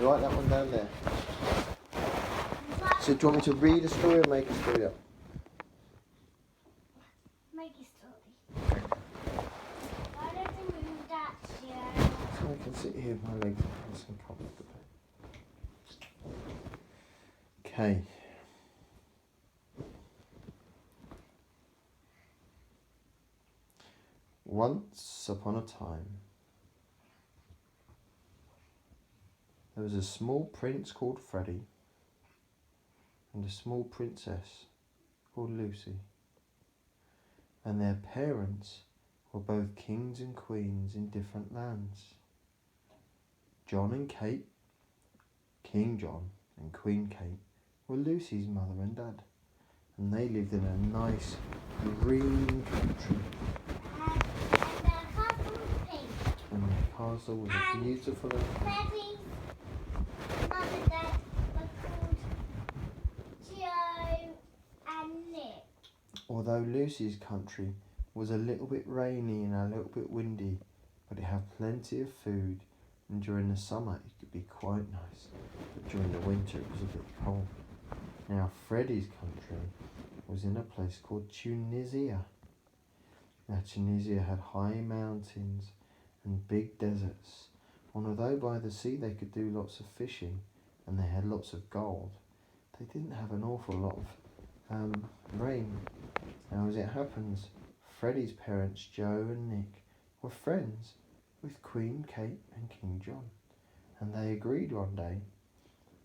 You like that one down there? So do you want me to read a story or make a story up? Make a story. Why don't you move that chair? So I can sit here with my legs nice and comfortably. Okay. Once upon a time, there was a small prince called Freddie and a small princess called Lucy. And their parents were both kings and queens in different lands. John and Kate, King John and Queen Kate, were Lucy's mother and dad, and they lived in a nice green country. And the castle was pink. And the castle was a beautiful Freddie's mum and dad were called Joe and Nick. Although Lucy's country was a little bit rainy and a little bit windy, but it had plenty of food, and during the summer it could be quite nice, but during the winter it was a bit cold. Now Freddie's country was in a place called Tunisia. Now Tunisia had high mountains and big deserts, and although by the sea they could do lots of fishing and they had lots of gold, they didn't have an awful lot of rain. Now as it happens, Freddie's parents, Joe and Nick, were friends with Queen Kate and King John, and they agreed one day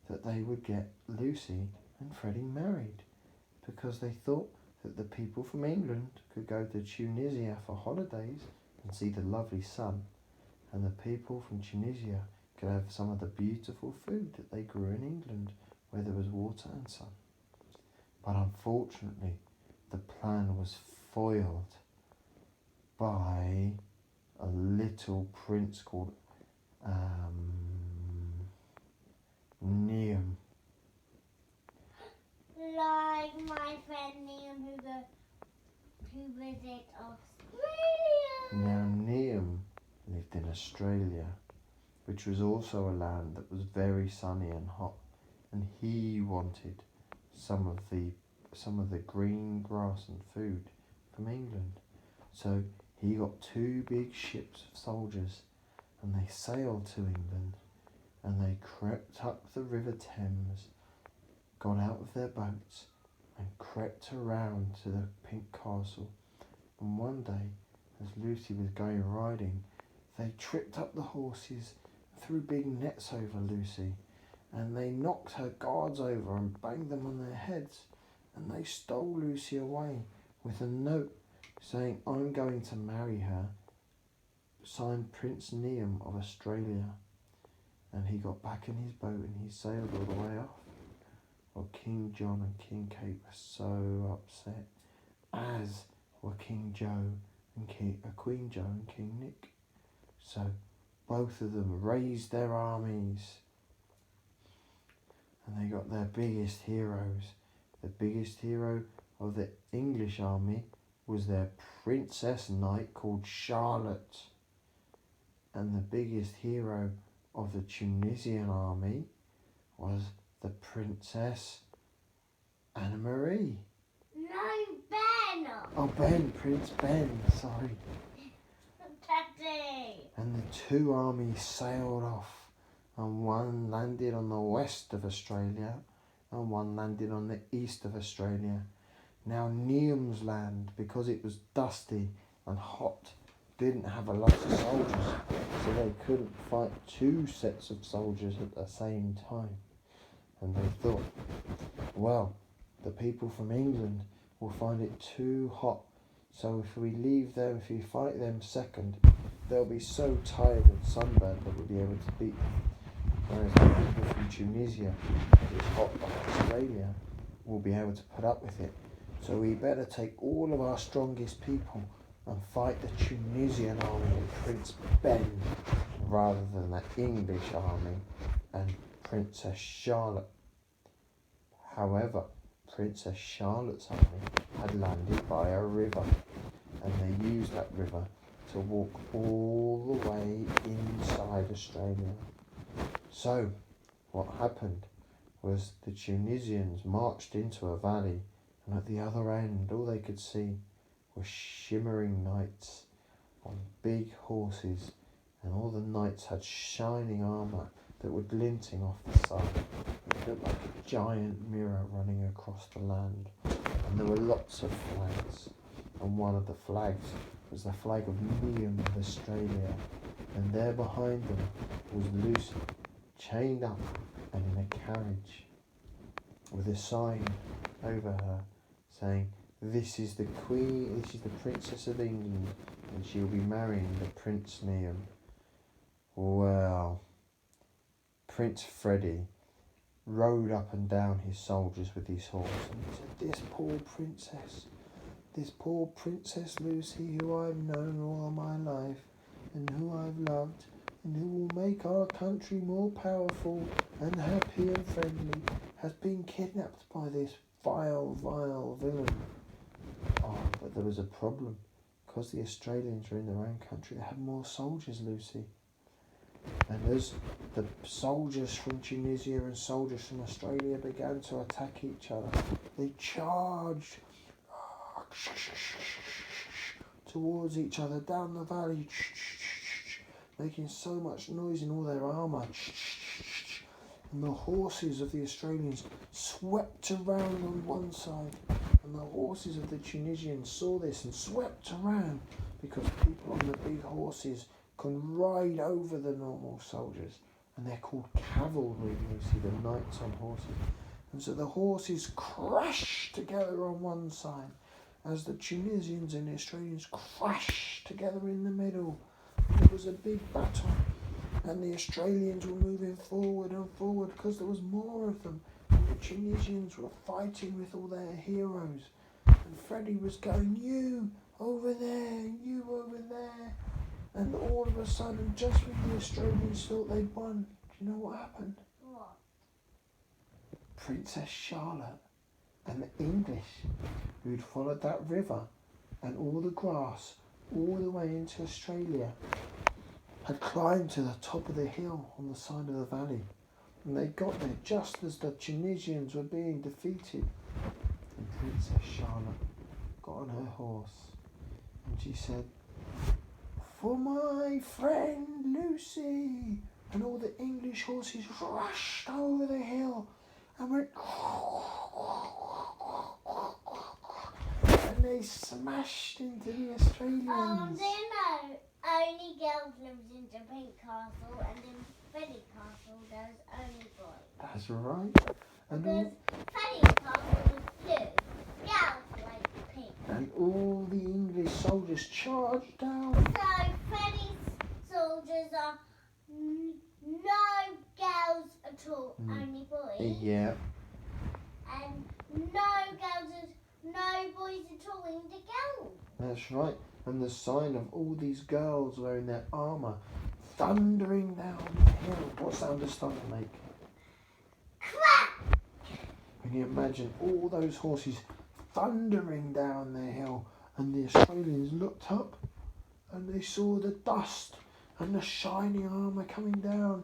that they would get Lucy and Freddie married, because they thought that the people from England could go to Tunisia for holidays and see the lovely sun, and the people from Tunisia could have some of the beautiful food that they grew in England, where there was water and sun. But unfortunately, the plan was foiled by a little prince called Niam. Like my friend Liam who visited Australia. Now Niam lived in Australia, which was also a land that was very sunny and hot, and he wanted some of the green grass and food from England. So he got 2 big ships of soldiers, and they sailed to England, and they crept up the River Thames, got out of their boats and crept around to the Pink Castle. And one day, as Lucy was going riding, they tripped up the horses, threw big nets over Lucy, and they knocked her guards over and banged them on their heads, and they stole Lucy away with a note saying, "I'm going to marry her," signed Prince Niam of Australia. And he got back in his boat and he sailed all the way off. Well, King John and King Kate were so upset, as were King Joe and Queen Joe and King Nick. So both of them raised their armies, and they got their biggest heroes. The biggest hero of the English army was their princess knight called Charlotte, and the biggest hero of the Tunisian army was the Princess Anna Marie. No, Ben. Oh, Ben, Prince Ben, sorry. Daddy. And the 2 armies sailed off, and one landed on the west of Australia and one landed on the east of Australia. Now Niam's land, because it was dusty and hot, didn't have a lot of soldiers, so they couldn't fight 2 sets of soldiers at the same time. And they thought, well, the people from England will find it too hot, so if we fight them second, they'll be so tired and sunburned that we'll be able to beat them. Whereas the people from Tunisia, who's hot like Australia, will be able to put up with it. So we better take all of our strongest people and fight the Tunisian army and Prince Ben, rather than the English army and Princess Charlotte. However, Princess Charlotte's army had landed by a river, and they used that river to walk all the way inside Australia. So what happened was the Tunisians marched into a valley, and at the other end all they could see were shimmering knights on big horses, and all the knights had shining armour that were glinting off the side. It looked like a giant mirror running across the land, and there were lots of flags, and one of the flags was the flag of Neum of Australia, and there behind them was Lucy, chained up and in a carriage, with a sign over her saying, "This is the Queen, this is the Princess of England, and she will be marrying the Prince Neum." Well, Prince Freddie rode up and down his soldiers with his horse, and he said, this poor princess Lucy, who I've known all my life, and who I've loved, and who will make our country more powerful and happy and friendly, has been kidnapped by this vile villain. Oh, but there was a problem. Because the Australians were in their own country, they had more soldiers, Lucy. And as the soldiers from Tunisia and soldiers from Australia began to attack each other, they charged towards each other down the valley, making so much noise in all their armour. And the horses of the Australians swept around on one side, and the horses of the Tunisians saw this and swept around, because people on the big horses can ride over the normal soldiers, and they're called cavalry. You see the knights on horses, and so the horses crashed together on one side, as the Tunisians and the Australians crashed together in the middle. And it was a big battle, and the Australians were moving forward and forward because there was more of them, and the Tunisians were fighting with all their heroes, and Freddie was going, "You over there, you over there." And all of a sudden, just when the Australians thought they'd won, do you know what happened? What? Princess Charlotte and the English, who'd followed that river and all the grass all the way into Australia, had climbed to the top of the hill on the side of the valley. And they got there just as the Tunisians were being defeated. And Princess Charlotte got on her horse, and she said, "For my friend Lucy." And all the English horses rushed over the hill and went, and they smashed into the Australians. Do you know only girls lives in the pink castle, and in Freddie Castle there's only boys? That's right. And Because Freddie Castle was blue, girls like pink. And all the English soldiers charged down. So Freddie's soldiers are no girls at all, only boys. Yeah. And no boys at all in the girls. That's right. And the sign of all these girls wearing their armour, thundering down the hill. What sound does thunder make? Crack! Can you imagine all those horses thundering down the hill, and the Australians looked up and they saw the dust and the shining armour coming down,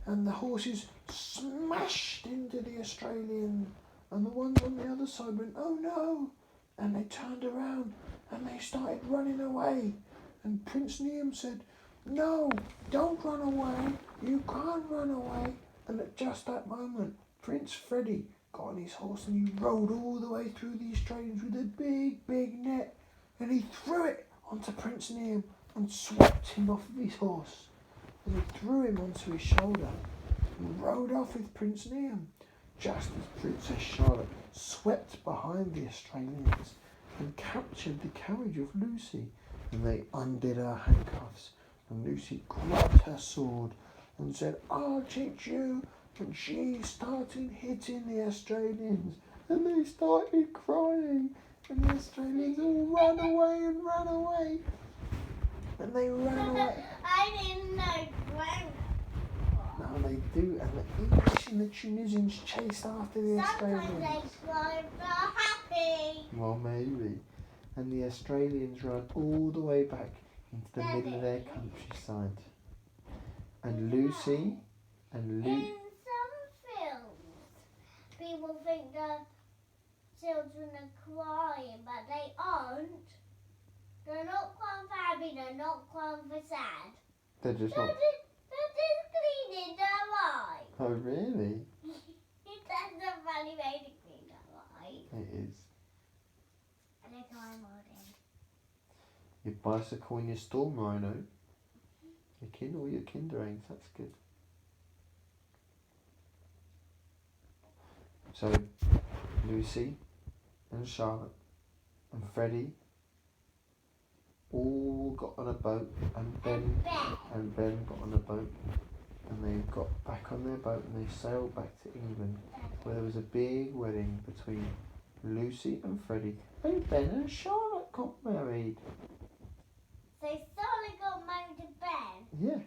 and the horses smashed into the Australians, and the ones on the other side went, "Oh no!" And they turned around and they started running away. And Prince Neum said, "No, don't run away, you can't run away." And at just that moment, Prince Freddie got on his horse and he rode all the way through the Australians with a big net, and he threw it onto Prince Neum and swept him off of his horse, and he threw him onto his shoulder and rode off with Prince Neum, just as Princess Charlotte swept behind the Australians and captured the carriage of Lucy, and they undid her handcuffs, and Lucy grabbed her sword and said, "I'll teach you." And she started hitting the Australians, and they started crying, and the Australians all ran away. And they ran away. I didn't know. Now they do, and the English and the Tunisians chased after the Sometimes Australians. they cry if they're happy. Well, maybe. And the Australians ran all the way back into the middle of their countryside. And Lucy and In some people think the children are crying, but they aren't. They're not crying for happy, they're not crying for sad. They're just They're not. just cleaning their eyes. Oh, really? That's a funny way to clean their eyes. It is. And they're crying more than. Your bicycle and your storm rhino. All your Kinder eggs, that's good. So, Lucy and Charlotte and Freddie all got on a boat, and Ben got on a boat, and they got back on their boat and they sailed back to England, where there was a big wedding between Lucy and Freddie, and Ben and Charlotte got married. So Charlotte got married to Ben. Yeah,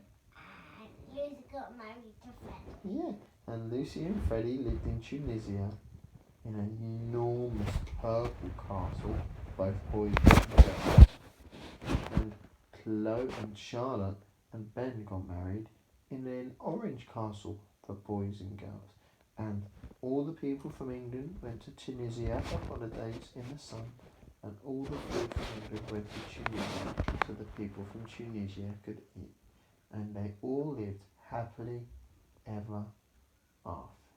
And Lucy got married to Fred. yeah. And Lucy and Freddie lived in Tunisia in an enormous purple castle, both boys and girls. And Chloe and Charlotte and Ben got married in an orange castle for boys and girls. And all the people from England went to Tunisia for holidays in the sun, and all the food from England went to Tunisia so the people from Tunisia could eat. And they all lived happily ever after.